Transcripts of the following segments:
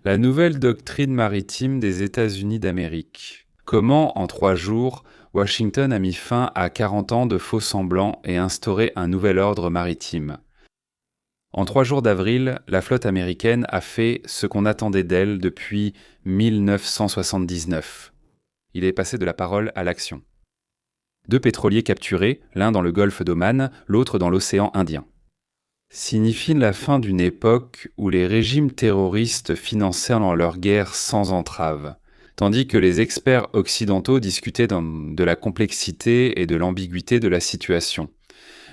La nouvelle doctrine maritime des États-Unis d'Amérique. Comment, en 3 jours, Washington a mis fin à 40 ans de faux-semblants et instauré un nouvel ordre maritime. En 3 jours d'avril, la flotte américaine a fait ce qu'on attendait d'elle depuis 1979. Il est passé de la parole à l'action. 2 pétroliers capturés, l'un dans le golfe d'Oman, l'autre dans l'océan Indien. Signifie la fin d'une époque où les régimes terroristes finançaient leur guerre sans entrave, tandis que les experts occidentaux discutaient de la complexité et de l'ambiguïté de la situation.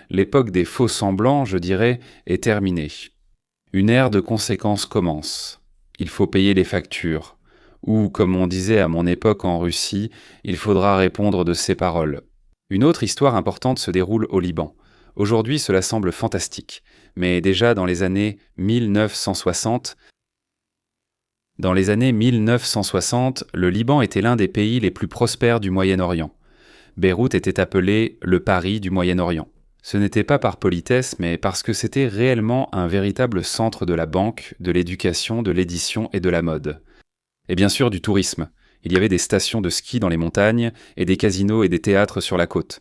L'époque des faux-semblants, je dirais, est terminée. Une ère de conséquences commence. Il faut payer les factures. Ou, comme on disait à mon époque en Russie, il faudra répondre de ses paroles. Une autre histoire importante se déroule au Liban. Aujourd'hui, cela semble fantastique, mais déjà dans les années 1960, le Liban était l'un des pays les plus prospères du Moyen-Orient. Beyrouth était appelé le Paris du Moyen-Orient. Ce n'était pas par politesse, mais parce que c'était réellement un véritable centre de la banque, de l'éducation, de l'édition et de la mode. Et bien sûr du tourisme. Il y avait des stations de ski dans les montagnes et des casinos et des théâtres sur la côte.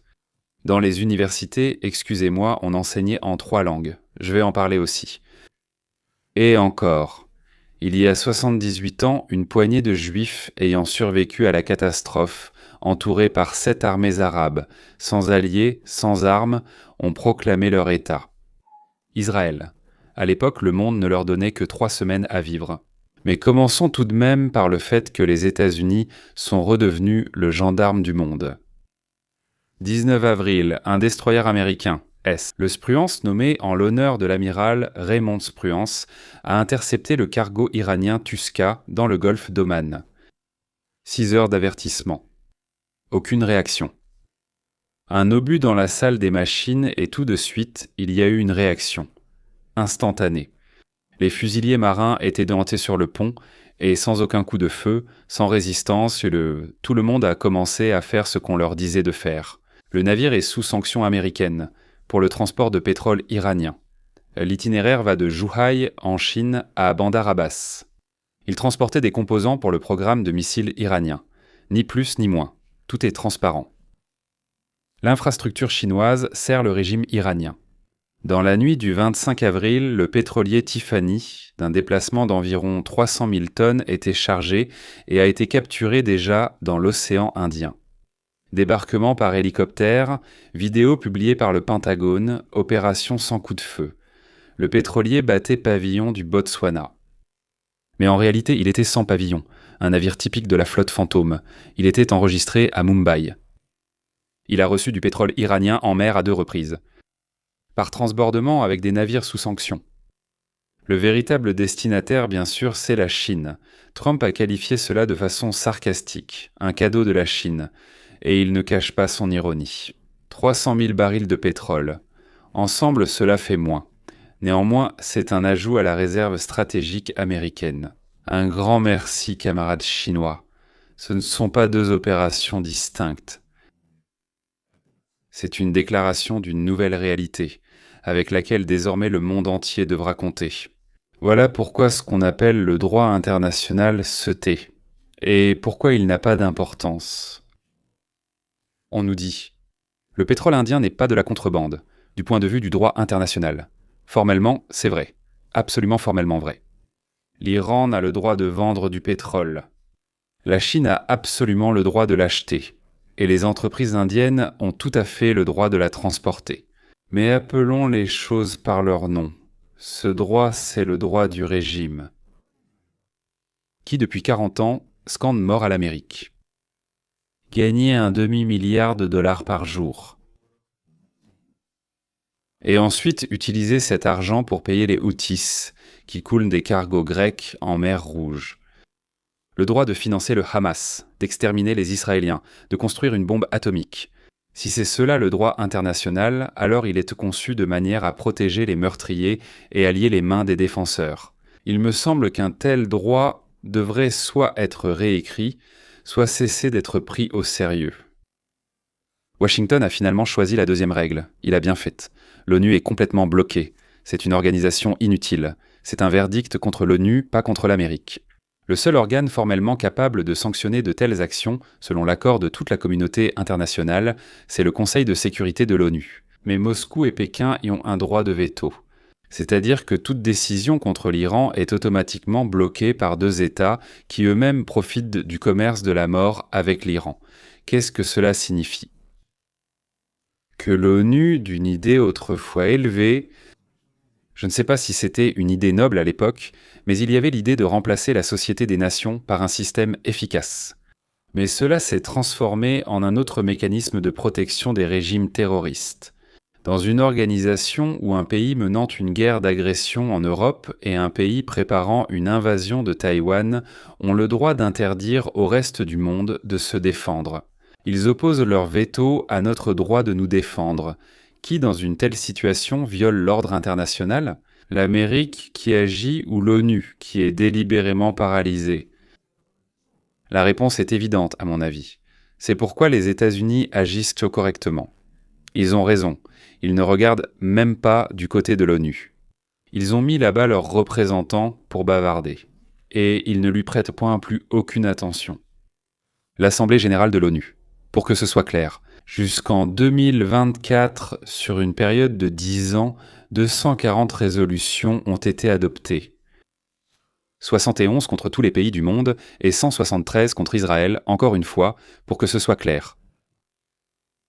Dans les universités, excusez-moi, on enseignait en 3 langues. Je vais en parler aussi. Et encore, il y a 78 ans, une poignée de Juifs ayant survécu à la catastrophe, entourés par 7 armées arabes, sans alliés, sans armes, ont proclamé leur État. Israël. À l'époque, le monde ne leur donnait que 3 semaines à vivre. Mais commençons tout de même par le fait que les États-Unis sont redevenus le gendarme du monde. 19 avril, un destroyer américain, le Spruance, nommé en l'honneur de l'amiral Raymond Spruance, a intercepté le cargo iranien Tuska dans le golfe d'Oman. 6 heures d'avertissement. Aucune réaction. Un obus dans la salle des machines et tout de suite, il y a eu une réaction. Instantanée. Les fusiliers marins étaient montés sur le pont et sans aucun coup de feu, sans résistance, tout le monde a commencé à faire ce qu'on leur disait de faire. Le navire est sous sanctions américaines pour le transport de pétrole iranien. L'itinéraire va de Zhuhai en Chine à Bandar Abbas. Il transportait des composants pour le programme de missiles iranien. Ni plus ni moins. Tout est transparent. L'infrastructure chinoise sert le régime iranien. Dans la nuit du 25 avril, le pétrolier Tiffany, d'un déplacement d'environ 300 000 tonnes, était chargé et a été capturé déjà dans l'océan Indien. Débarquement par hélicoptère, vidéo publiée par le Pentagone, opération sans coup de feu. Le pétrolier battait pavillon du Botswana. Mais en réalité, il était sans pavillon, un navire typique de la flotte fantôme. Il était enregistré à Mumbai. Il a reçu du pétrole iranien en mer à 2 reprises. Par transbordement avec des navires sous sanctions. Le véritable destinataire, bien sûr, c'est la Chine. Trump a qualifié cela de façon sarcastique, un cadeau de la Chine, et il ne cache pas son ironie. 300 000 barils de pétrole. Ensemble, cela fait moins. Néanmoins, c'est un ajout à la réserve stratégique américaine. Un grand merci, camarades chinois. Ce ne sont pas 2 opérations distinctes. C'est une déclaration d'une nouvelle réalité, avec laquelle désormais le monde entier devra compter. Voilà pourquoi ce qu'on appelle le droit international se tait, et pourquoi il n'a pas d'importance. On nous dit « Le pétrole indien n'est pas de la contrebande, du point de vue du droit international. Formellement, c'est vrai, absolument formellement vrai. L'Iran a le droit de vendre du pétrole. La Chine a absolument le droit de l'acheter. Et les entreprises indiennes ont tout à fait le droit de la transporter. Mais appelons les choses par leur nom. Ce droit, c'est le droit du régime. Qui, depuis 40 ans, scande mort à l'Amérique. Gagner un demi-milliard de dollars par jour. Et ensuite utiliser cet argent pour payer les Houthis, qui coulent des cargos grecs en mer Rouge. Le droit de financer le Hamas, d'exterminer les Israéliens, de construire une bombe atomique. Si c'est cela le droit international, alors il est conçu de manière à protéger les meurtriers et à lier les mains des défenseurs. Il me semble qu'un tel droit devrait soit être réécrit, soit cesser d'être pris au sérieux. Washington a finalement choisi la 2e règle. Il a bien fait. L'ONU est complètement bloquée. C'est une organisation inutile. C'est un verdict contre l'ONU, pas contre l'Amérique. Le seul organe formellement capable de sanctionner de telles actions, selon l'accord de toute la communauté internationale, c'est le Conseil de sécurité de l'ONU. Mais Moscou et Pékin y ont un droit de veto. C'est-à-dire que toute décision contre l'Iran est automatiquement bloquée par deux États qui eux-mêmes profitent du commerce de la mort avec l'Iran. Qu'est-ce que cela signifie ? Que l'ONU, d'une idée autrefois élevée, je ne sais pas si c'était une idée noble à l'époque, mais il y avait l'idée de remplacer la Société des Nations par un système efficace. Mais cela s'est transformé en un autre mécanisme de protection des régimes terroristes. Dans une organisation où un pays menant une guerre d'agression en Europe et un pays préparant une invasion de Taïwan ont le droit d'interdire au reste du monde de se défendre. Ils opposent leur veto à notre droit de nous défendre. Qui, dans une telle situation, viole l'ordre international ? L'Amérique qui agit ou l'ONU qui est délibérément paralysée ? La réponse est évidente, à mon avis. C'est pourquoi les États-Unis agissent correctement. Ils ont raison. Ils ne regardent même pas du côté de l'ONU. Ils ont mis là-bas leurs représentants pour bavarder. Et ils ne lui prêtent point plus aucune attention. L'Assemblée générale de l'ONU. Pour que ce soit clair, jusqu'en 2024, sur une période de 10 ans, 240 résolutions ont été adoptées. 71 contre tous les pays du monde et 173 contre Israël, encore une fois, pour que ce soit clair.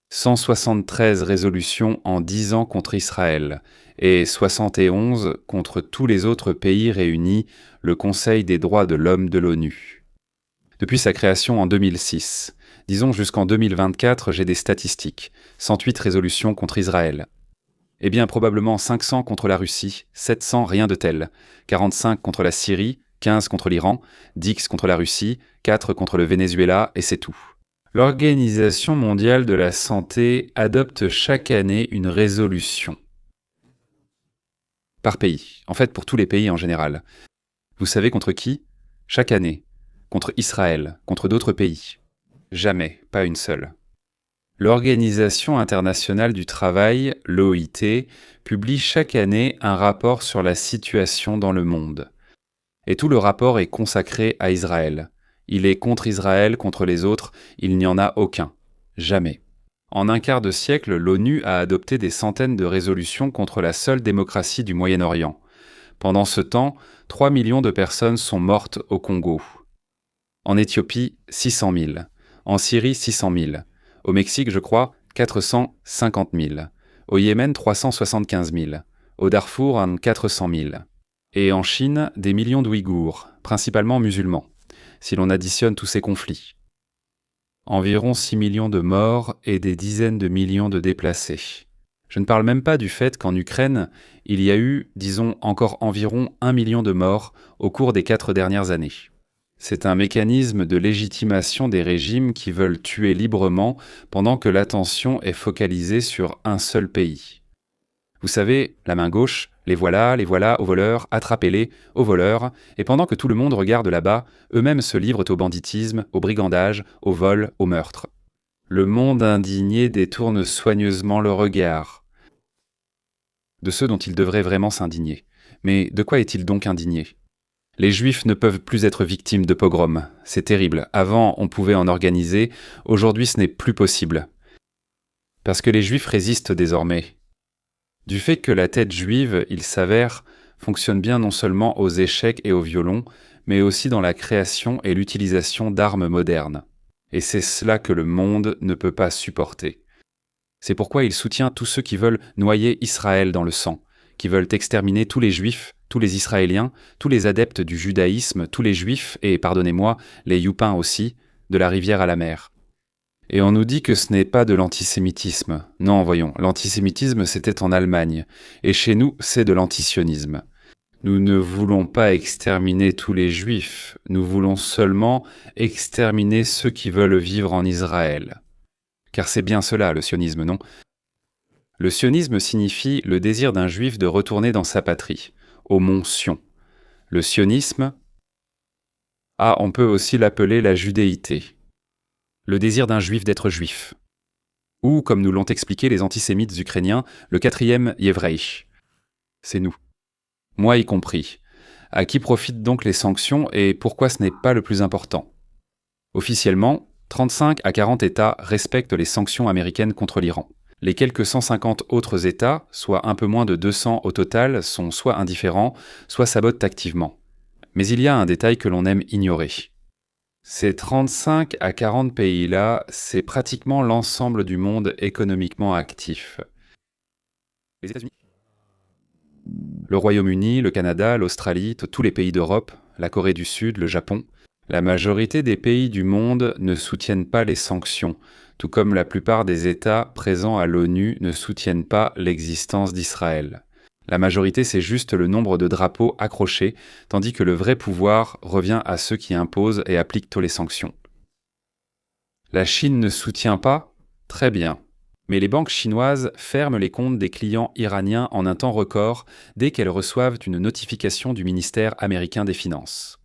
173 résolutions en 10 ans contre Israël et 71 contre tous les autres pays réunis, le Conseil des droits de l'homme de l'ONU. Depuis sa création en 2006, disons jusqu'en 2024, j'ai des statistiques. 108 résolutions contre Israël. Eh bien, probablement 500 contre la Russie, 700 rien de tel. 45 contre la Syrie, 15 contre l'Iran, 10 contre la Russie, 4 contre le Venezuela, et c'est tout. L'Organisation mondiale de la santé adopte chaque année une résolution. Par pays, en fait pour tous les pays en général. Vous savez contre qui ? Chaque année. Contre Israël, contre d'autres pays. Jamais, pas une seule. L'Organisation internationale du travail, l'OIT, publie chaque année un rapport sur la situation dans le monde. Et tout le rapport est consacré à Israël. Il est contre Israël, contre les autres, il n'y en a aucun. Jamais. En un quart de siècle, l'ONU a adopté des centaines de résolutions contre la seule démocratie du Moyen-Orient. Pendant ce temps, 3 millions de personnes sont mortes au Congo. En Éthiopie, 600 000. En Syrie, 600 000. Au Mexique, je crois, 450 000. Au Yémen, 375 000. Au Darfour, 400 000. Et en Chine, des millions d'Ouïghours, principalement musulmans, si l'on additionne tous ces conflits. Environ 6 millions de morts et des dizaines de millions de déplacés. Je ne parle même pas du fait qu'en Ukraine, il y a eu, disons, encore environ 1 million de morts au cours des 4 dernières années. C'est un mécanisme de légitimation des régimes qui veulent tuer librement pendant que l'attention est focalisée sur un seul pays. Vous savez, la main gauche, les voilà, aux voleurs, attrapez-les, aux voleurs, et pendant que tout le monde regarde là-bas, eux-mêmes se livrent au banditisme, au brigandage, au vol, au meurtre. Le monde indigné détourne soigneusement le regard de ceux dont il devrait vraiment s'indigner. Mais de quoi est-il donc indigné ? Les Juifs ne peuvent plus être victimes de pogroms. C'est terrible. Avant, on pouvait en organiser. Aujourd'hui, ce n'est plus possible. Parce que les Juifs résistent désormais. Du fait que la tête juive, il s'avère, fonctionne bien non seulement aux échecs et au violon, mais aussi dans la création et l'utilisation d'armes modernes. Et c'est cela que le monde ne peut pas supporter. C'est pourquoi il soutient tous ceux qui veulent noyer Israël dans le sang, qui veulent exterminer tous les Juifs, tous les Israéliens, tous les adeptes du judaïsme, tous les Juifs, et, pardonnez-moi, les Youpins aussi, de la rivière à la mer. Et on nous dit que ce n'est pas de l'antisémitisme. Non, voyons, l'antisémitisme c'était en Allemagne, et chez nous c'est de l'antisionisme. Nous ne voulons pas exterminer tous les Juifs, nous voulons seulement exterminer ceux qui veulent vivre en Israël. Car c'est bien cela, le sionisme, non ? Le sionisme signifie le désir d'un Juif de retourner dans sa patrie, au mont Sion. Le sionisme, on peut aussi l'appeler la judéité. Le désir d'un Juif d'être Juif. Ou, comme nous l'ont expliqué les antisémites ukrainiens, le 4e Yevreï. C'est nous. Moi y compris. À qui profitent donc les sanctions et pourquoi ce n'est pas le plus important? Officiellement, 35 à 40 États respectent les sanctions américaines contre l'Iran. Les quelques 150 autres États, soit un peu moins de 200 au total, sont soit indifférents, soit sabotent activement. Mais il y a un détail que l'on aime ignorer. Ces 35 à 40 pays-là, c'est pratiquement l'ensemble du monde économiquement actif. Les États-Unis, le Royaume-Uni, le Canada, l'Australie, tous les pays d'Europe, la Corée du Sud, le Japon. La majorité des pays du monde ne soutiennent pas les sanctions, tout comme la plupart des États présents à l'ONU ne soutiennent pas l'existence d'Israël. La majorité, c'est juste le nombre de drapeaux accrochés, tandis que le vrai pouvoir revient à ceux qui imposent et appliquent toutes les sanctions. La Chine ne soutient pas? Très bien. Mais les banques chinoises ferment les comptes des clients iraniens en un temps record dès qu'elles reçoivent une notification du ministère américain des Finances.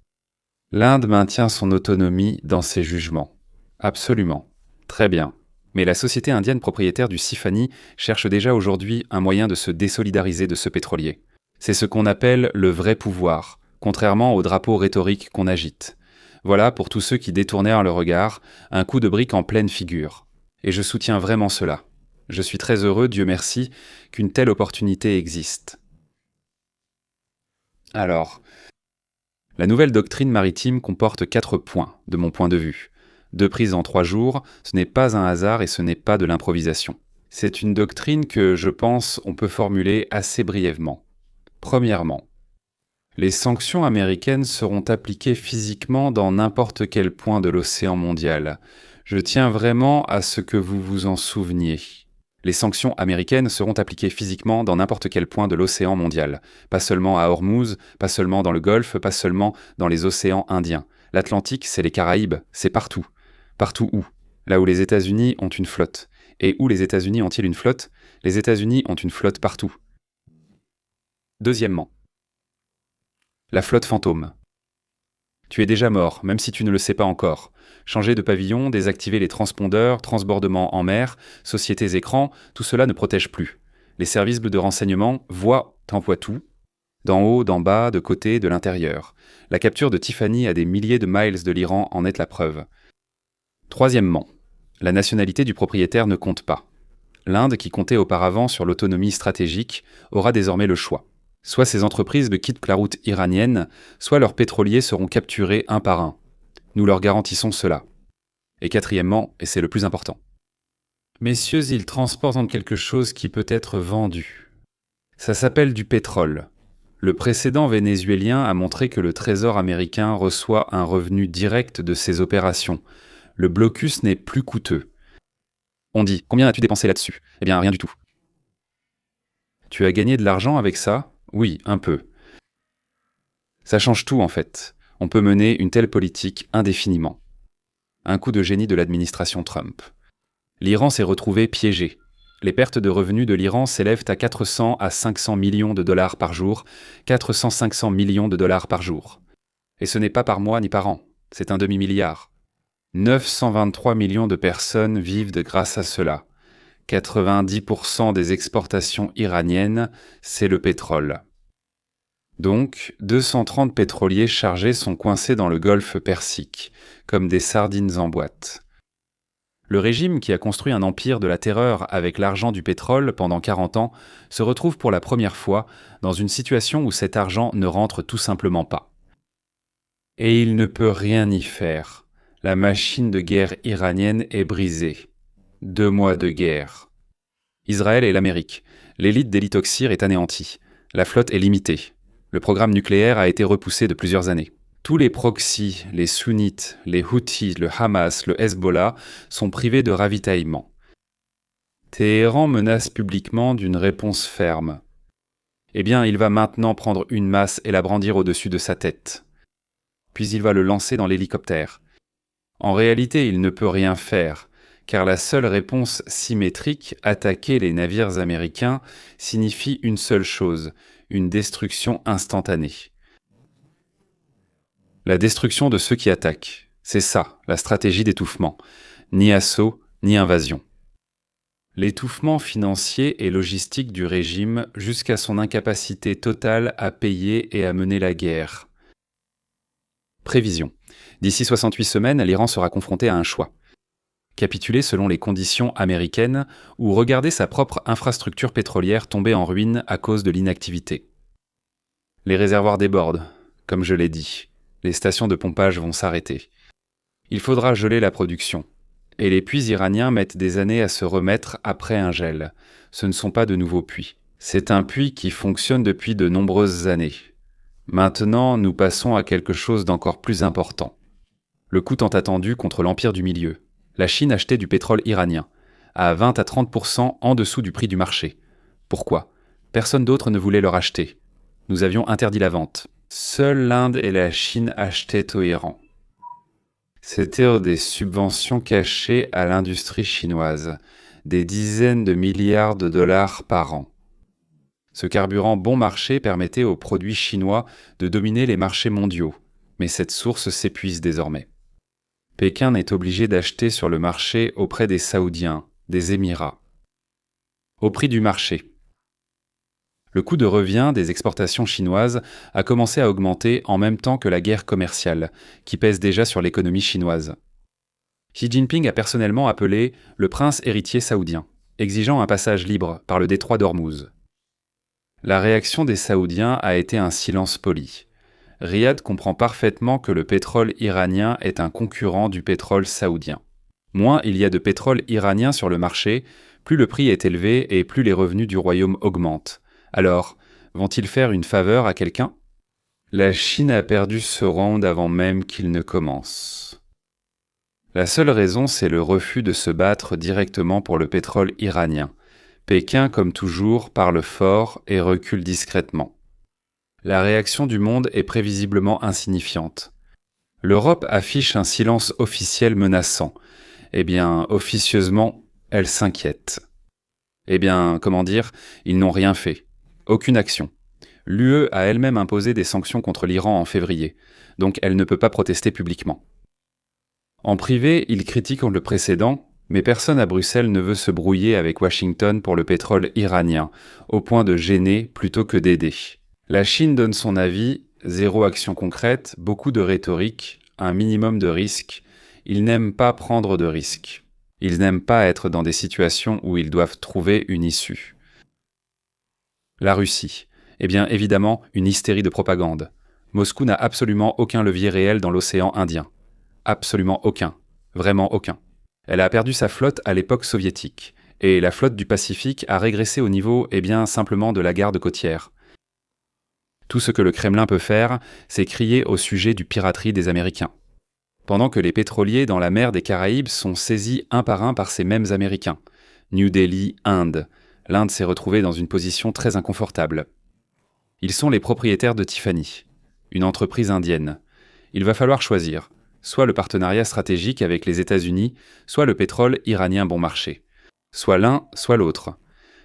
L'Inde maintient son autonomie dans ses jugements. Absolument. Très bien. Mais la société indienne propriétaire du Sifani cherche déjà aujourd'hui un moyen de se désolidariser de ce pétrolier. C'est ce qu'on appelle le vrai pouvoir, contrairement au drapeau rhétorique qu'on agite. Voilà, pour tous ceux qui détournèrent le regard, un coup de brique en pleine figure. Et je soutiens vraiment cela. Je suis très heureux, Dieu merci, qu'une telle opportunité existe. Alors, la nouvelle doctrine maritime comporte 4 points, de mon point de vue. 2 prises en 3 jours, ce n'est pas un hasard et ce n'est pas de l'improvisation. C'est une doctrine que, je pense, on peut formuler assez brièvement. Premièrement, les sanctions américaines seront appliquées physiquement dans n'importe quel point de l'océan mondial. Je tiens vraiment à ce que vous vous en souveniez. Les sanctions américaines seront appliquées physiquement dans n'importe quel point de l'océan mondial. Pas seulement à Hormuz, pas seulement dans le Golfe, pas seulement dans les océans Indiens. L'Atlantique, c'est les Caraïbes, c'est partout. Partout où? Là où les États-Unis ont une flotte. Et où les États-Unis ont-ils une flotte? Les États-Unis ont une flotte partout. Deuxièmement, la flotte fantôme. Tu es déjà mort, même si tu ne le sais pas encore. Changer de pavillon, désactiver les transpondeurs, transbordement en mer, sociétés écrans, tout cela ne protège plus. Les services de renseignement t'envoient tout, d'en haut, d'en bas, de côté, de l'intérieur. La capture de Tiffany à des milliers de miles de l'Iran en est la preuve. Troisièmement, la nationalité du propriétaire ne compte pas. L'Inde, qui comptait auparavant sur l'autonomie stratégique, aura désormais le choix. Soit ces entreprises ne quittent la route iranienne, soit leurs pétroliers seront capturés un par un. Nous leur garantissons cela. Et quatrièmement, et c'est le plus important. Messieurs, ils transportent quelque chose qui peut être vendu. Ça s'appelle du pétrole. Le précédent vénézuélien a montré que le Trésor américain reçoit un revenu direct de ces opérations. Le blocus n'est plus coûteux. On dit, combien as-tu dépensé là-dessus? Eh bien, rien du tout. Tu as gagné de l'argent avec ça? Oui, un peu. Ça change tout en fait. On peut mener une telle politique indéfiniment. Un coup de génie de l'administration Trump. L'Iran s'est retrouvé piégé. Les pertes de revenus de l'Iran s'élèvent à 400 à 500 millions de dollars par jour, 400-500 millions de dollars par jour. Et ce n'est pas par mois ni par an, c'est un demi-milliard. 923 millions de personnes vivent grâce à cela. 90% des exportations iraniennes, c'est le pétrole. Donc, 230 pétroliers chargés sont coincés dans le golfe Persique, comme des sardines en boîte. Le régime qui a construit un empire de la terreur avec l'argent du pétrole pendant 40 ans se retrouve pour la première fois dans une situation où cet argent ne rentre tout simplement pas. Et il ne peut rien y faire. La machine de guerre iranienne est brisée. 2 mois de guerre. Israël et l'Amérique. L'élite des lithoxyres est anéantie. La flotte est limitée. Le programme nucléaire a été repoussé de plusieurs années. Tous les proxys, les sunnites, les Houthis, le Hamas, le Hezbollah sont privés de ravitaillement. Téhéran menace publiquement d'une réponse ferme. Eh bien, il va maintenant prendre une masse et la brandir au-dessus de sa tête. Puis il va le lancer dans l'hélicoptère. En réalité, il ne peut rien faire, car la seule réponse symétrique, attaquer les navires américains, signifie une seule chose, une destruction instantanée. La destruction de ceux qui attaquent, c'est ça, la stratégie d'étouffement. Ni assaut, ni invasion. l'étouffement financier et logistique du régime jusqu'à son incapacité totale à payer et à mener la guerre. Prévision. D'ici 68 semaines, l'Iran sera confronté à un choix. Capituler selon les conditions américaines ou regarder sa propre infrastructure pétrolière tomber en ruine à cause de l'inactivité. Les réservoirs débordent, comme je l'ai dit. Les stations de pompage vont s'arrêter. Il faudra geler la production. Et les puits iraniens mettent des années à se remettre après un gel. Ce ne sont pas de nouveaux puits. C'est un puits qui fonctionne depuis de nombreuses années. Maintenant, nous passons à quelque chose d'encore plus important. Le coup tant attendu contre l'Empire du Milieu. La Chine achetait du pétrole iranien, à 20 à 30% en dessous du prix du marché. Pourquoi ? Personne d'autre ne voulait leur acheter. Nous avions interdit la vente. Seules l'Inde et la Chine achetaient au Iran. C'était des subventions cachées à l'industrie chinoise, des dizaines de milliards de dollars par an. Ce carburant bon marché permettait aux produits chinois de dominer les marchés mondiaux, mais cette source s'épuise désormais. Pékin est obligé d'acheter sur le marché auprès des Saoudiens, des Émirats. Au prix du marché. Le coût de revient des exportations chinoises a commencé à augmenter en même temps que la guerre commerciale, qui pèse déjà sur l'économie chinoise. Xi Jinping a personnellement appelé le prince héritier saoudien, exigeant un passage libre par le détroit d'Ormuz. La réaction des Saoudiens a été un silence poli. Riyad comprend parfaitement que le pétrole iranien est un concurrent du pétrole saoudien. Moins il y a de pétrole iranien sur le marché, plus le prix est élevé et plus les revenus du royaume augmentent. Alors, vont-ils faire une faveur à quelqu'un ? La Chine a perdu ce round avant même qu'il ne commence. La seule raison, c'est le refus de se battre directement pour le pétrole iranien. Pékin, comme toujours, parle fort et recule discrètement. La réaction du monde est prévisiblement insignifiante. L'Europe affiche un silence officiel menaçant. Eh bien, officieusement, elle s'inquiète. Eh bien, comment dire, ils n'ont rien fait. Aucune action. L'UE a elle-même imposé des sanctions contre l'Iran en février, donc elle ne peut pas protester publiquement. En privé, ils critiquent le précédent, mais personne à Bruxelles ne veut se brouiller avec Washington pour le pétrole iranien, au point de gêner plutôt que d'aider. La Chine donne son avis, zéro action concrète, beaucoup de rhétorique, un minimum de risques. Ils n'aiment pas prendre de risques. Ils n'aiment pas être dans des situations où ils doivent trouver une issue. La Russie. Eh bien, évidemment, une hystérie de propagande. Moscou n'a absolument aucun levier réel dans l'océan Indien. Absolument aucun. Vraiment aucun. Elle a perdu sa flotte à l'époque soviétique. Et la flotte du Pacifique a régressé au niveau, simplement de la garde côtière. Tout ce que le Kremlin peut faire, c'est crier au sujet du piraterie des Américains. Pendant que les pétroliers dans la mer des Caraïbes sont saisis un par un par ces mêmes Américains. New Delhi, Inde. L'Inde s'est retrouvée dans une position très inconfortable. Ils sont les propriétaires de Tiffany, une entreprise indienne. Il va falloir choisir, soit le partenariat stratégique avec les États-Unis, soit le pétrole iranien bon marché. Soit l'un, soit l'autre.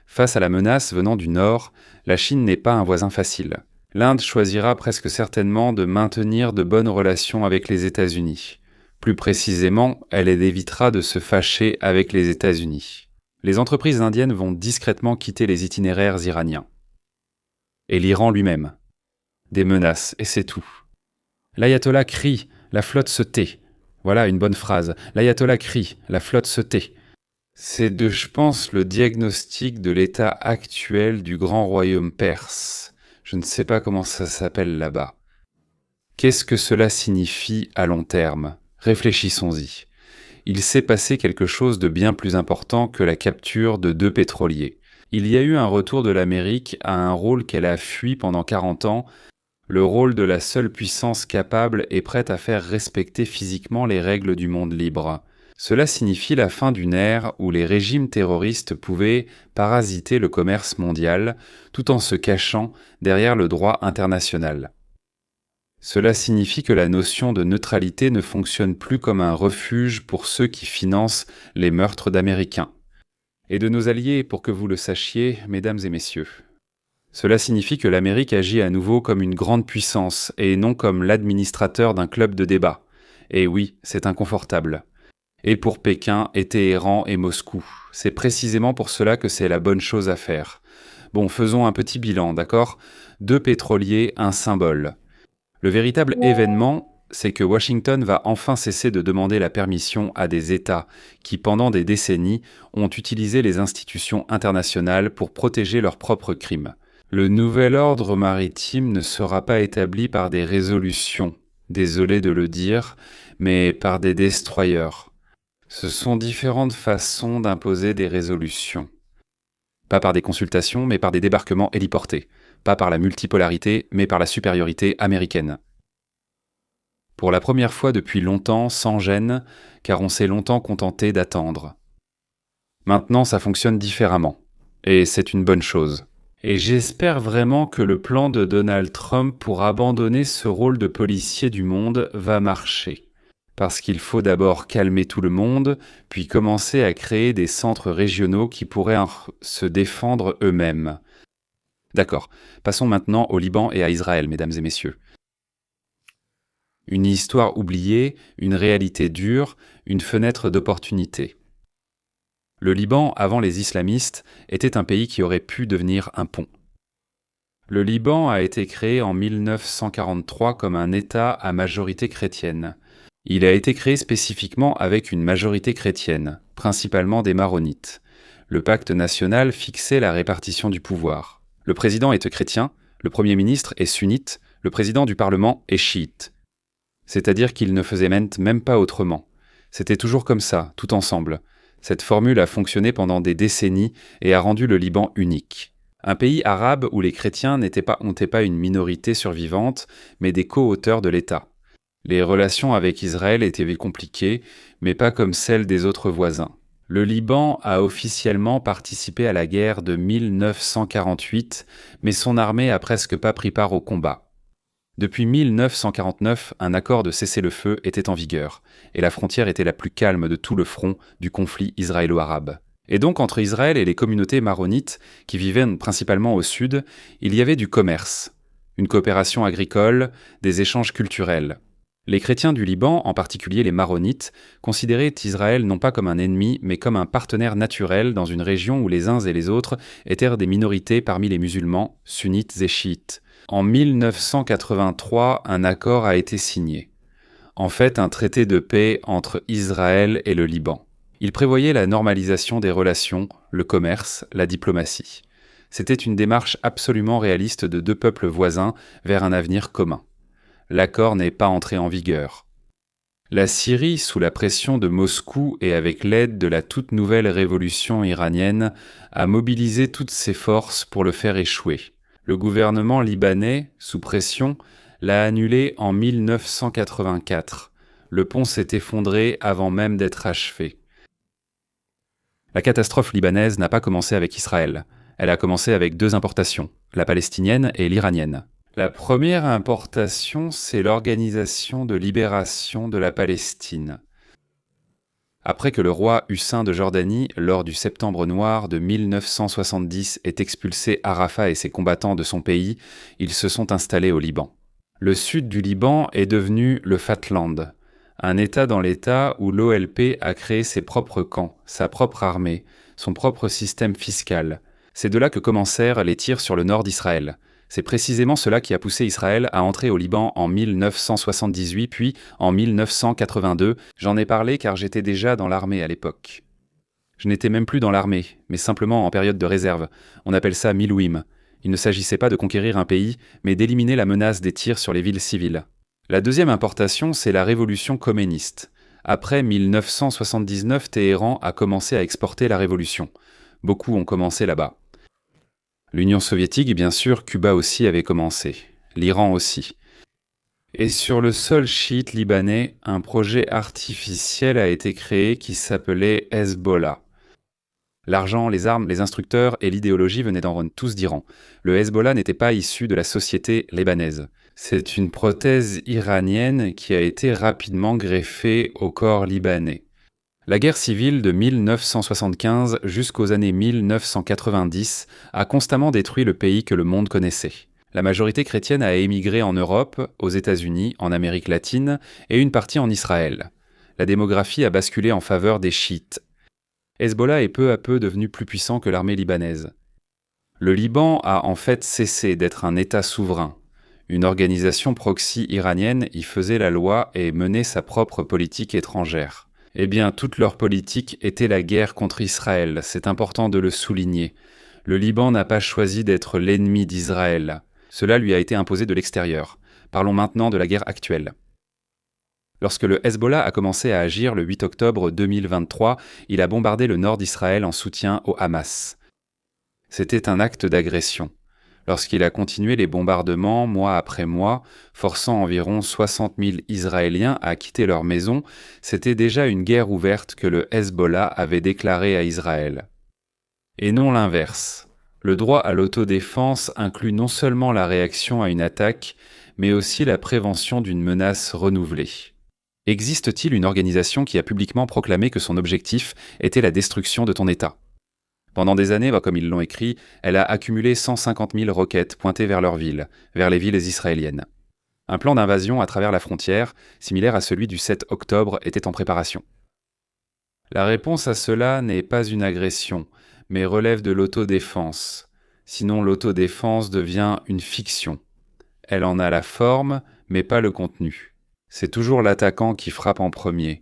Face à la menace venant du Nord, la Chine n'est pas un voisin facile. L'Inde choisira presque certainement de maintenir de bonnes relations avec les États-Unis. Plus précisément, elle évitera de se fâcher avec les États-Unis. Les entreprises indiennes vont discrètement quitter les itinéraires iraniens. Et l'Iran lui-même. Des menaces, et c'est tout. L'ayatollah crie, la flotte se tait. Voilà une bonne phrase. L'ayatollah crie, la flotte se tait. C'est je pense, le diagnostic de l'état actuel du grand royaume perse. Je ne sais pas comment ça s'appelle là-bas. Qu'est-ce que cela signifie à long terme ? Réfléchissons-y. Il s'est passé quelque chose de bien plus important que la capture de 2 pétroliers. Il y a eu un retour de l'Amérique à un rôle qu'elle a fui pendant 40 ans, le rôle de la seule puissance capable et prête à faire respecter physiquement les règles du monde libre. Cela signifie la fin d'une ère où les régimes terroristes pouvaient parasiter le commerce mondial tout en se cachant derrière le droit international. Cela signifie que la notion de neutralité ne fonctionne plus comme un refuge pour ceux qui financent les meurtres d'Américains. Et de nos alliés, pour que vous le sachiez, mesdames et messieurs. Cela signifie que l'Amérique agit à nouveau comme une grande puissance et non comme l'administrateur d'un club de débat. Et oui, c'est inconfortable. Et pour Pékin et Téhéran et Moscou. C'est précisément pour cela que c'est la bonne chose à faire. Bon, faisons un petit bilan, d'accord ? 2 pétroliers, un symbole. Le véritable événement, c'est que Washington va enfin cesser de demander la permission à des États qui, pendant des décennies, ont utilisé les institutions internationales pour protéger leurs propres crimes. Le nouvel ordre maritime ne sera pas établi par des résolutions, désolé de le dire, mais par des destroyers. Ce sont différentes façons d'imposer des résolutions. Pas par des consultations, mais par des débarquements héliportés. Pas par la multipolarité, mais par la supériorité américaine. Pour la première fois depuis longtemps, sans gêne, car on s'est longtemps contenté d'attendre. Maintenant, ça fonctionne différemment. Et c'est une bonne chose. Et j'espère vraiment que le plan de Donald Trump pour abandonner ce rôle de policier du monde va marcher. Parce qu'il faut d'abord calmer tout le monde, puis commencer à créer des centres régionaux qui pourraient se défendre eux-mêmes. D'accord, passons maintenant au Liban et à Israël, mesdames et messieurs. Une histoire oubliée, une réalité dure, une fenêtre d'opportunité. Le Liban, avant les islamistes, était un pays qui aurait pu devenir un pont. Le Liban a été créé en 1943 comme un État à majorité chrétienne. Il a été créé spécifiquement avec une majorité chrétienne, principalement des maronites. Le pacte national fixait la répartition du pouvoir. Le président est chrétien, le premier ministre est sunnite, le président du parlement est chiite. C'est-à-dire qu'il ne faisait même pas autrement. C'était toujours comme ça, tout ensemble. Cette formule a fonctionné pendant des décennies et a rendu le Liban unique. Un pays arabe où les chrétiens n'étaient pas une minorité survivante, mais des co-auteurs de l'État. Les relations avec Israël étaient compliquées, mais pas comme celles des autres voisins. Le Liban a officiellement participé à la guerre de 1948, mais son armée a presque pas pris part au combat. Depuis 1949, un accord de cessez-le-feu était en vigueur, et la frontière était la plus calme de tout le front du conflit israélo-arabe. Et donc entre Israël et les communautés maronites, qui vivaient principalement au sud, il y avait du commerce, une coopération agricole, des échanges culturels. Les chrétiens du Liban, en particulier les maronites, considéraient Israël non pas comme un ennemi, mais comme un partenaire naturel dans une région où les uns et les autres étaient des minorités parmi les musulmans, sunnites et chiites. En 1983, un accord a été signé. En fait, un traité de paix entre Israël et le Liban. Il prévoyait la normalisation des relations, le commerce, la diplomatie. C'était une démarche absolument réaliste de 2 peuples voisins vers un avenir commun. L'accord n'est pas entré en vigueur. La Syrie, sous la pression de Moscou et avec l'aide de la toute nouvelle révolution iranienne, a mobilisé toutes ses forces pour le faire échouer. Le gouvernement libanais, sous pression, l'a annulé en 1984. Le pont s'est effondré avant même d'être achevé. La catastrophe libanaise n'a pas commencé avec Israël. Elle a commencé avec 2 importations, la palestinienne et l'iranienne. La première importation, c'est l'Organisation de libération de la Palestine. Après que le roi Hussein de Jordanie, lors du Septembre noir de 1970, ait expulsé Arafat et ses combattants de son pays, ils se sont installés au Liban. Le sud du Liban est devenu le Fatland, un État dans l'État où l'OLP a créé ses propres camps, sa propre armée, son propre système fiscal. C'est de là que commencèrent les tirs sur le nord d'Israël. C'est précisément cela qui a poussé Israël à entrer au Liban en 1978, puis en 1982. J'en ai parlé car j'étais déjà dans l'armée à l'époque. Je n'étais même plus dans l'armée, mais simplement en période de réserve. On appelle ça Milouim. Il ne s'agissait pas de conquérir un pays, mais d'éliminer la menace des tirs sur les villes civiles. La deuxième importation, c'est la révolution khoméniste. Après 1979, Téhéran a commencé à exporter la révolution. Beaucoup ont commencé là-bas. L'Union soviétique, bien sûr, Cuba aussi avait commencé. L'Iran aussi. Et sur le sol chiite libanais, un projet artificiel a été créé qui s'appelait Hezbollah. L'argent, les armes, les instructeurs et l'idéologie venaient tous d'Iran. Le Hezbollah n'était pas issu de la société libanaise. C'est une prothèse iranienne qui a été rapidement greffée au corps libanais. La guerre civile de 1975 jusqu'aux années 1990 a constamment détruit le pays que le monde connaissait. La majorité chrétienne a émigré en Europe, aux États-Unis, en Amérique latine et une partie en Israël. La démographie a basculé en faveur des chiites. Hezbollah est peu à peu devenu plus puissant que l'armée libanaise. Le Liban a en fait cessé d'être un État souverain. Une organisation proxy iranienne y faisait la loi et menait sa propre politique étrangère. Eh bien, toute leur politique était la guerre contre Israël, c'est important de le souligner. Le Liban n'a pas choisi d'être l'ennemi d'Israël. Cela lui a été imposé de l'extérieur. Parlons maintenant de la guerre actuelle. Lorsque le Hezbollah a commencé à agir le 8 octobre 2023, il a bombardé le nord d'Israël en soutien au Hamas. C'était un acte d'agression. Lorsqu'il a continué les bombardements mois après mois, forçant environ 60 000 Israéliens à quitter leur maison, c'était déjà une guerre ouverte que le Hezbollah avait déclarée à Israël. Et non l'inverse. Le droit à l'autodéfense inclut non seulement la réaction à une attaque, mais aussi la prévention d'une menace renouvelée. Existe-t-il une organisation qui a publiquement proclamé que son objectif était la destruction de ton État ? Pendant des années, comme ils l'ont écrit, elle a accumulé 150 000 roquettes pointées vers leur ville, vers les villes israéliennes. Un plan d'invasion à travers la frontière, similaire à celui du 7 octobre, était en préparation. La réponse à cela n'est pas une agression, mais relève de l'autodéfense. Sinon, l'autodéfense devient une fiction. Elle en a la forme, mais pas le contenu. C'est toujours l'attaquant qui frappe en premier.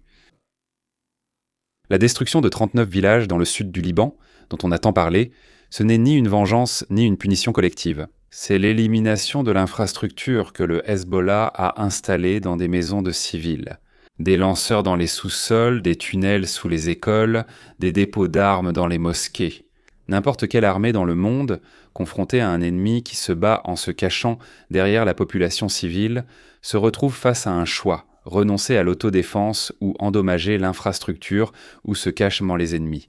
La destruction de 39 villages dans le sud du Liban, dont on a tant parlé, ce n'est ni une vengeance ni une punition collective. C'est l'élimination de l'infrastructure que le Hezbollah a installée dans des maisons de civils. Des lanceurs dans les sous-sols, des tunnels sous les écoles, des dépôts d'armes dans les mosquées. N'importe quelle armée dans le monde, confrontée à un ennemi qui se bat en se cachant derrière la population civile, se retrouve face à un choix, renoncer à l'autodéfense ou endommager l'infrastructure où se cachent les ennemis.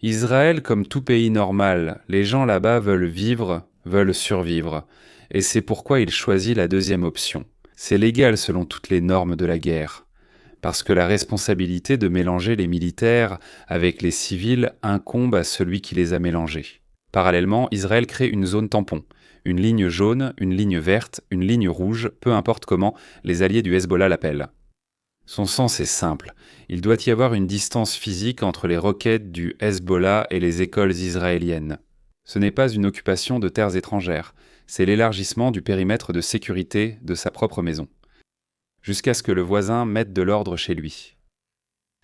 Israël, comme tout pays normal, les gens là-bas veulent vivre, veulent survivre, et c'est pourquoi il choisit la deuxième option. C'est légal selon toutes les normes de la guerre, parce que la responsabilité de mélanger les militaires avec les civils incombe à celui qui les a mélangés. Parallèlement, Israël crée une zone tampon, une ligne jaune, une ligne verte, une ligne rouge, peu importe comment les alliés du Hezbollah l'appellent. Son sens est simple. Il doit y avoir une distance physique entre les roquettes du Hezbollah et les écoles israéliennes. Ce n'est pas une occupation de terres étrangères, c'est l'élargissement du périmètre de sécurité de sa propre maison, jusqu'à ce que le voisin mette de l'ordre chez lui.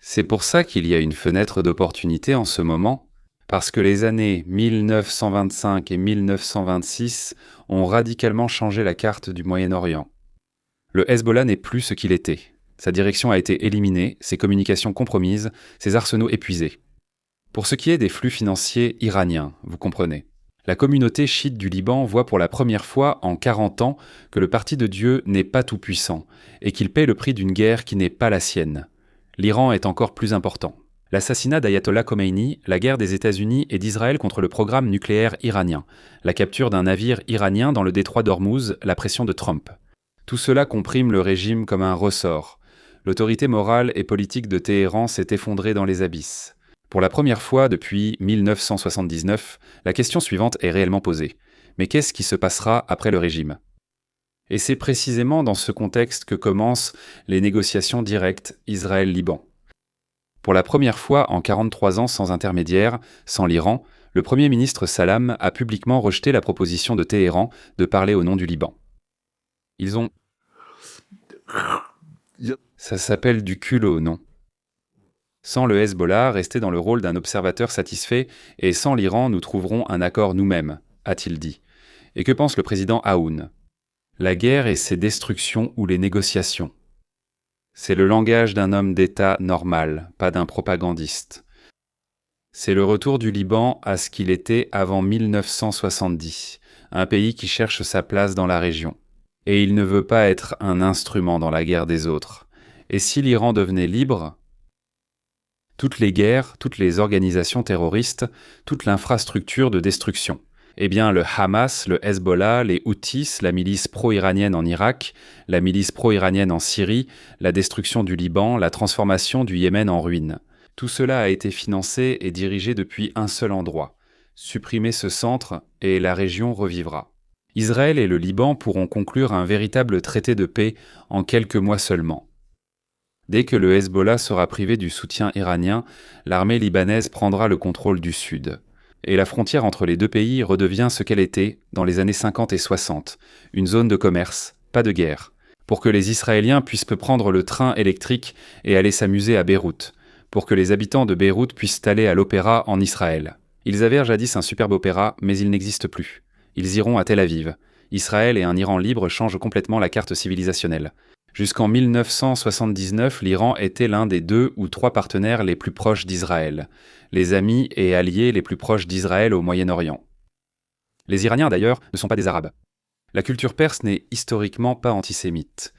C'est pour ça qu'il y a une fenêtre d'opportunité en ce moment, parce que les années 1925 et 1926 ont radicalement changé la carte du Moyen-Orient. Le Hezbollah n'est plus ce qu'il était. Sa direction a été éliminée, ses communications compromises, ses arsenaux épuisés. Pour ce qui est des flux financiers iraniens, vous comprenez. La communauté chiite du Liban voit pour la première fois en 40 ans que le parti de Dieu n'est pas tout puissant et qu'il paie le prix d'une guerre qui n'est pas la sienne. L'Iran est encore plus important. L'assassinat d'Ayatollah Khomeini, la guerre des États-Unis et d'Israël contre le programme nucléaire iranien, la capture d'un navire iranien dans le détroit d'Ormuz, la pression de Trump. Tout cela comprime le régime comme un ressort. L'autorité morale et politique de Téhéran s'est effondrée dans les abysses. Pour la première fois depuis 1979, la question suivante est réellement posée. Mais qu'est-ce qui se passera après le régime ? Et c'est précisément dans ce contexte que commencent les négociations directes Israël-Liban. Pour la première fois en 43 ans sans intermédiaire, sans l'Iran, le Premier ministre Salam a publiquement rejeté la proposition de Téhéran de parler au nom du Liban. Ils ont... Ça s'appelle du culot, non ? Sans le Hezbollah, rester dans le rôle d'un observateur satisfait, et sans l'Iran, nous trouverons un accord nous-mêmes, a-t-il dit. Et que pense le président Aoun ? La guerre et ses destructions ou les négociations. C'est le langage d'un homme d'État normal, pas d'un propagandiste. C'est le retour du Liban à ce qu'il était avant 1970, un pays qui cherche sa place dans la région. Et il ne veut pas être un instrument dans la guerre des autres. Et si l'Iran devenait libre, toutes les guerres, toutes les organisations terroristes, toute l'infrastructure de destruction, eh bien le Hamas, le Hezbollah, les Houthis, la milice pro-iranienne en Irak, la milice pro-iranienne en Syrie, la destruction du Liban, la transformation du Yémen en ruine. Tout cela a été financé et dirigé depuis un seul endroit. Supprimez ce centre et la région revivra. Israël et le Liban pourront conclure un véritable traité de paix en quelques mois seulement. Dès que le Hezbollah sera privé du soutien iranien, l'armée libanaise prendra le contrôle du sud. Et la frontière entre les deux pays redevient ce qu'elle était dans les années 50 et 60, une zone de commerce, pas de guerre, pour que les Israéliens puissent prendre le train électrique et aller s'amuser à Beyrouth, pour que les habitants de Beyrouth puissent aller à l'opéra en Israël. Ils avaient jadis un superbe opéra, mais il n'existe plus. Ils iront à Tel Aviv. Israël et un Iran libre changent complètement la carte civilisationnelle. Jusqu'en 1979, l'Iran était l'un des 2 ou 3 partenaires les plus proches d'Israël, les amis et alliés les plus proches d'Israël au Moyen-Orient. Les Iraniens d'ailleurs ne sont pas des Arabes. La culture perse n'est historiquement pas antisémite.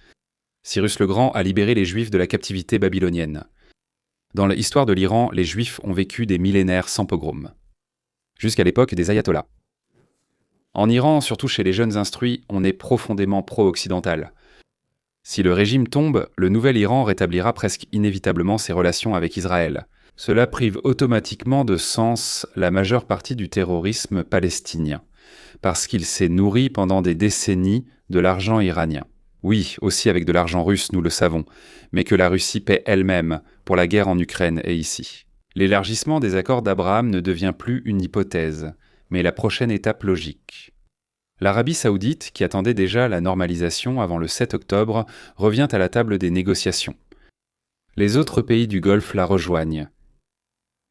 Cyrus le Grand a libéré les Juifs de la captivité babylonienne. Dans l'histoire de l'Iran, les Juifs ont vécu des millénaires sans pogrom. Jusqu'à l'époque des ayatollahs. En Iran, surtout chez les jeunes instruits, on est profondément pro-occidental. Si le régime tombe, le nouvel Iran rétablira presque inévitablement ses relations avec Israël. Cela prive automatiquement de sens la majeure partie du terrorisme palestinien, parce qu'il s'est nourri pendant des décennies de l'argent iranien. Oui, aussi avec de l'argent russe, nous le savons, mais que la Russie paie elle-même pour la guerre en Ukraine et ici. L'élargissement des accords d'Abraham ne devient plus une hypothèse, mais la prochaine étape logique. L'Arabie saoudite, qui attendait déjà la normalisation avant le 7 octobre, revient à la table des négociations. Les autres pays du Golfe la rejoignent.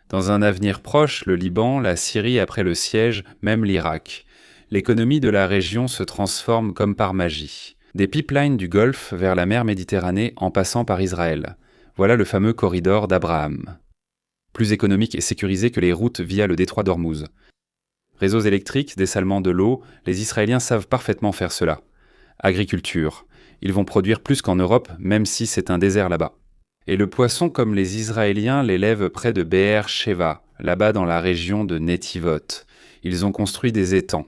Dans un avenir proche, le Liban, la Syrie après le siège, même l'Irak. L'économie de la région se transforme comme par magie. Des pipelines du Golfe vers la mer Méditerranée en passant par Israël. Voilà le fameux corridor d'Abraham. Plus économique et sécurisé que les routes via le détroit d'Ormuz. Réseaux électriques, dessalement de l'eau, les Israéliens savent parfaitement faire cela. Agriculture. Ils vont produire plus qu'en Europe, même si c'est un désert là-bas. Et le poisson comme les Israéliens l'élèvent près de Be'er Sheva, là-bas dans la région de Netivot. Ils ont construit des étangs.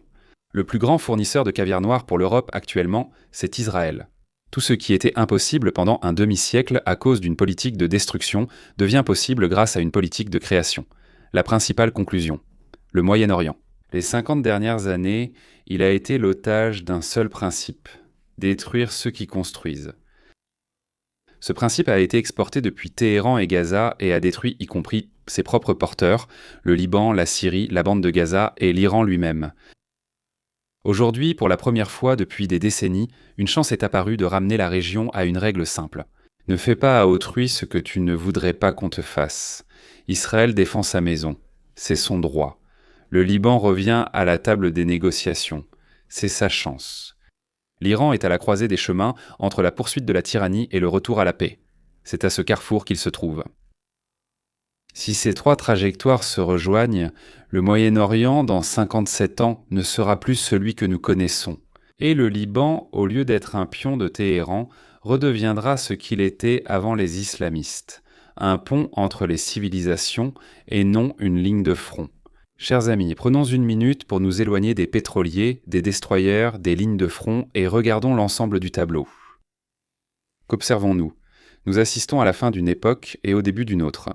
Le plus grand fournisseur de caviar noir pour l'Europe actuellement, c'est Israël. Tout ce qui était impossible pendant un demi-siècle à cause d'une politique de destruction devient possible grâce à une politique de création. La principale conclusion. Le Moyen-Orient. Les 50 dernières années, il a été l'otage d'un seul principe, détruire ceux qui construisent. Ce principe a été exporté depuis Téhéran et Gaza et a détruit y compris ses propres porteurs, le Liban, la Syrie, la bande de Gaza et l'Iran lui-même. Aujourd'hui, pour la première fois depuis des décennies, une chance est apparue de ramener la région à une règle simple. Ne fais pas à autrui ce que tu ne voudrais pas qu'on te fasse. Israël défend sa maison. C'est son droit. Le Liban revient à la table des négociations. C'est sa chance. L'Iran est à la croisée des chemins entre la poursuite de la tyrannie et le retour à la paix. C'est à ce carrefour qu'il se trouve. Si ces 3 trajectoires se rejoignent, le Moyen-Orient, dans 57 ans, ne sera plus celui que nous connaissons. Et le Liban, au lieu d'être un pion de Téhéran, redeviendra ce qu'il était avant les islamistes, un pont entre les civilisations et non une ligne de front. Chers amis, prenons une minute pour nous éloigner des pétroliers, des destroyers, des lignes de front et regardons l'ensemble du tableau. Qu'observons-nous ? Nous assistons à la fin d'une époque et au début d'une autre.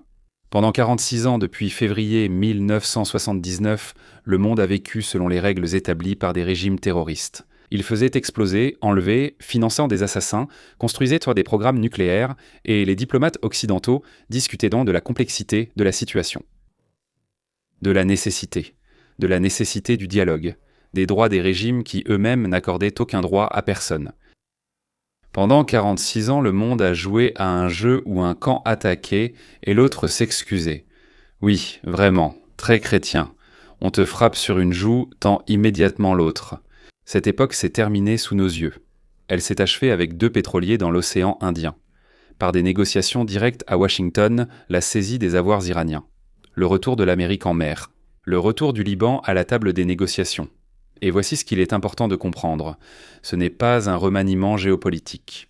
Pendant 46 ans, depuis février 1979, le monde a vécu selon les règles établies par des régimes terroristes. Ils faisaient exploser, enlever, finançant des assassins, construisaient des programmes nucléaires et les diplomates occidentaux discutaient donc de la complexité de la situation. De la nécessité du dialogue, des droits des régimes qui eux-mêmes n'accordaient aucun droit à personne. Pendant 46 ans, le monde a joué à un jeu où un camp attaquait et l'autre s'excusait. Oui, vraiment, très chrétien. On te frappe sur une joue, tend immédiatement l'autre. Cette époque s'est terminée sous nos yeux. Elle s'est achevée avec 2 pétroliers dans l'océan Indien. Par des négociations directes à Washington, la saisie des avoirs iraniens. Le retour de l'Amérique en mer. Le retour du Liban à la table des négociations. Et voici ce qu'il est important de comprendre. Ce n'est pas un remaniement géopolitique.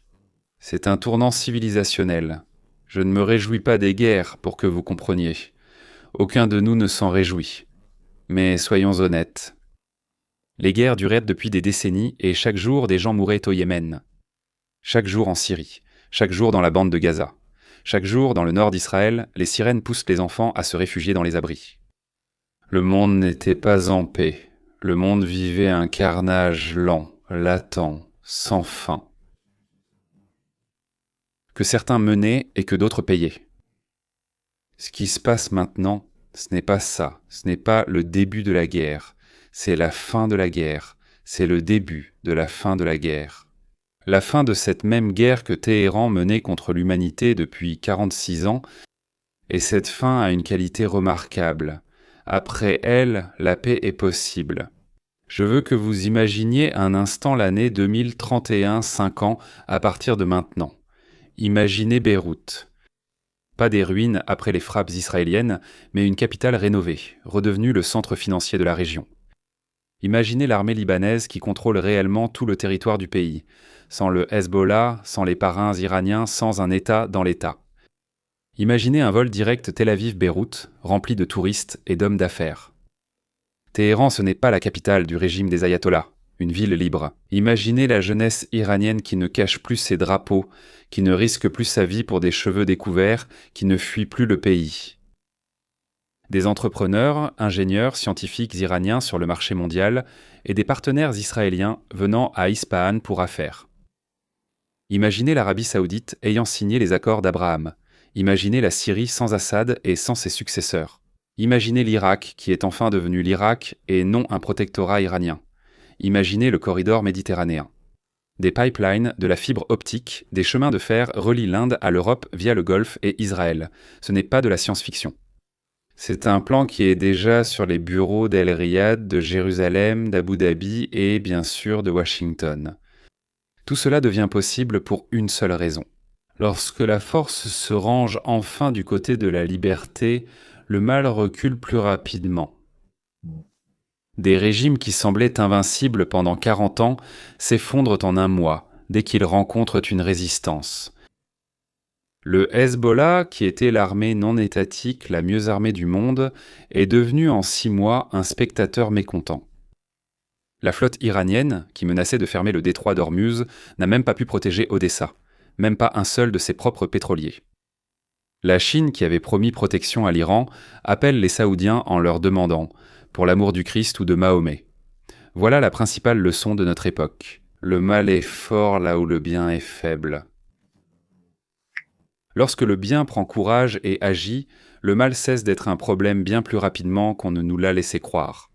C'est un tournant civilisationnel. Je ne me réjouis pas des guerres, pour que vous compreniez. Aucun de nous ne s'en réjouit. Mais soyons honnêtes. Les guerres duraient depuis des décennies et chaque jour des gens mouraient au Yémen. Chaque jour en Syrie. Chaque jour dans la bande de Gaza. Chaque jour, dans le nord d'Israël, les sirènes poussent les enfants à se réfugier dans les abris. Le monde n'était pas en paix. Le monde vivait un carnage lent, latent, sans fin. que certains menaient et que d'autres payaient. Ce qui se passe maintenant, ce n'est pas ça, ce n'est pas le début de la guerre, c'est la fin de la guerre, c'est le début de la fin de la guerre. La fin de cette même guerre que Téhéran menait contre l'humanité depuis 46 ans, et cette fin a une qualité remarquable. Après elle, la paix est possible. Je veux que vous imaginiez un instant l'année 2031, 5 ans à partir de maintenant. Imaginez Beyrouth. Pas des ruines après les frappes israéliennes, mais une capitale rénovée, redevenue le centre financier de la région. Imaginez l'armée libanaise qui contrôle réellement tout le territoire du pays, sans le Hezbollah, sans les parrains iraniens, sans un État dans l'État. Imaginez un vol direct Tel Aviv-Beyrouth, rempli de touristes et d'hommes d'affaires. Téhéran, ce n'est pas la capitale du régime des ayatollahs, une ville libre. Imaginez la jeunesse iranienne qui ne cache plus ses drapeaux, qui ne risque plus sa vie pour des cheveux découverts, qui ne fuit plus le pays. Des entrepreneurs, ingénieurs, scientifiques iraniens sur le marché mondial et des partenaires israéliens venant à Ispahan pour affaires. Imaginez l'Arabie saoudite ayant signé les accords d'Abraham. Imaginez la Syrie sans Assad et sans ses successeurs. Imaginez l'Irak qui est enfin devenu l'Irak et non un protectorat iranien. Imaginez le corridor méditerranéen. Des pipelines, de la fibre optique, des chemins de fer relient l'Inde à l'Europe via le Golfe et Israël. Ce n'est pas de la science-fiction. C'est un plan qui est déjà sur les bureaux d'El Riyad, de Jérusalem, d'Abu Dhabi et bien sûr de Washington. Tout cela devient possible pour une seule raison. Lorsque la force se range enfin du côté de la liberté, le mal recule plus rapidement. Des régimes qui semblaient invincibles pendant 40 ans s'effondrent en un mois, dès qu'ils rencontrent une résistance. Le Hezbollah, qui était l'armée non étatique la mieux armée du monde, est devenu en 6 mois un spectateur mécontent. La flotte iranienne, qui menaçait de fermer le détroit d'Ormuz, n'a même pas pu protéger Odessa, même pas un seul de ses propres pétroliers. La Chine, qui avait promis protection à l'Iran, appelle les Saoudiens en leur demandant « pour l'amour du Christ ou de Mahomet ». Voilà la principale leçon de notre époque. Le mal est fort là où le bien est faible. Lorsque le bien prend courage et agit, le mal cesse d'être un problème bien plus rapidement qu'on ne nous l'a laissé croire.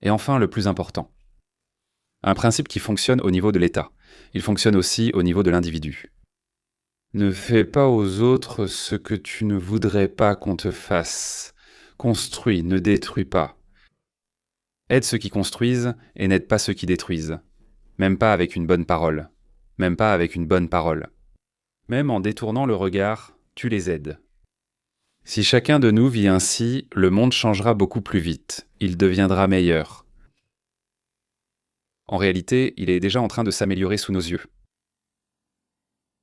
Et enfin, le plus important. Un principe qui fonctionne au niveau de l'État. Il fonctionne aussi au niveau de l'individu. Ne fais pas aux autres ce que tu ne voudrais pas qu'on te fasse. Construis, ne détruis pas. Aide ceux qui construisent et n'aide pas ceux qui détruisent. Même pas avec une bonne parole. Même pas avec une bonne parole. Même en détournant le regard, tu les aides. Si chacun de nous vit ainsi, le monde changera beaucoup plus vite. Il deviendra meilleur. En réalité, il est déjà en train de s'améliorer sous nos yeux.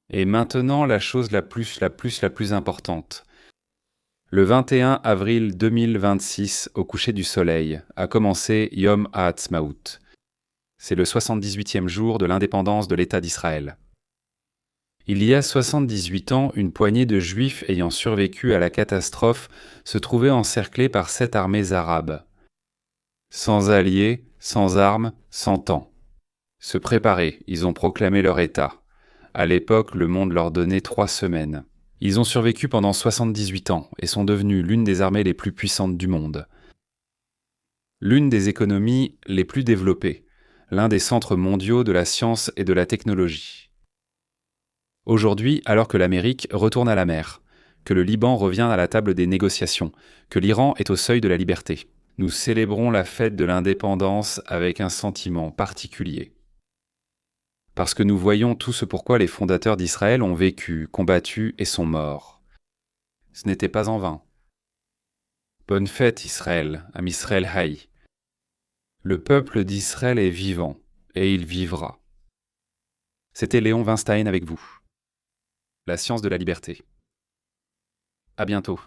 Et maintenant, la chose la plus importante. Le 21 avril 2026, au coucher du soleil, a commencé Yom HaAtzmaut. C'est le 78e jour de l'indépendance de l'État d'Israël. Il y a 78 ans, une poignée de Juifs ayant survécu à la catastrophe se trouvait encerclés par 7 armées arabes. Sans alliés, sans armes, sans temps. Se préparer, ils ont proclamé leur État. À l'époque, le monde leur donnait 3 semaines. Ils ont survécu pendant 78 ans et sont devenus l'une des armées les plus puissantes du monde. L'une des économies les plus développées, l'un des centres mondiaux de la science et de la technologie. Aujourd'hui, alors que l'Amérique retourne à la mer, que le Liban revient à la table des négociations, que l'Iran est au seuil de la liberté, nous célébrons la fête de l'indépendance avec un sentiment particulier. Parce que nous voyons tout ce pourquoi les fondateurs d'Israël ont vécu, combattu et sont morts. Ce n'était pas en vain. Bonne fête Israël, Am Israël Haï. Le peuple d'Israël est vivant, et il vivra. C'était Léon Weinstein avec vous. La science de la liberté. À bientôt.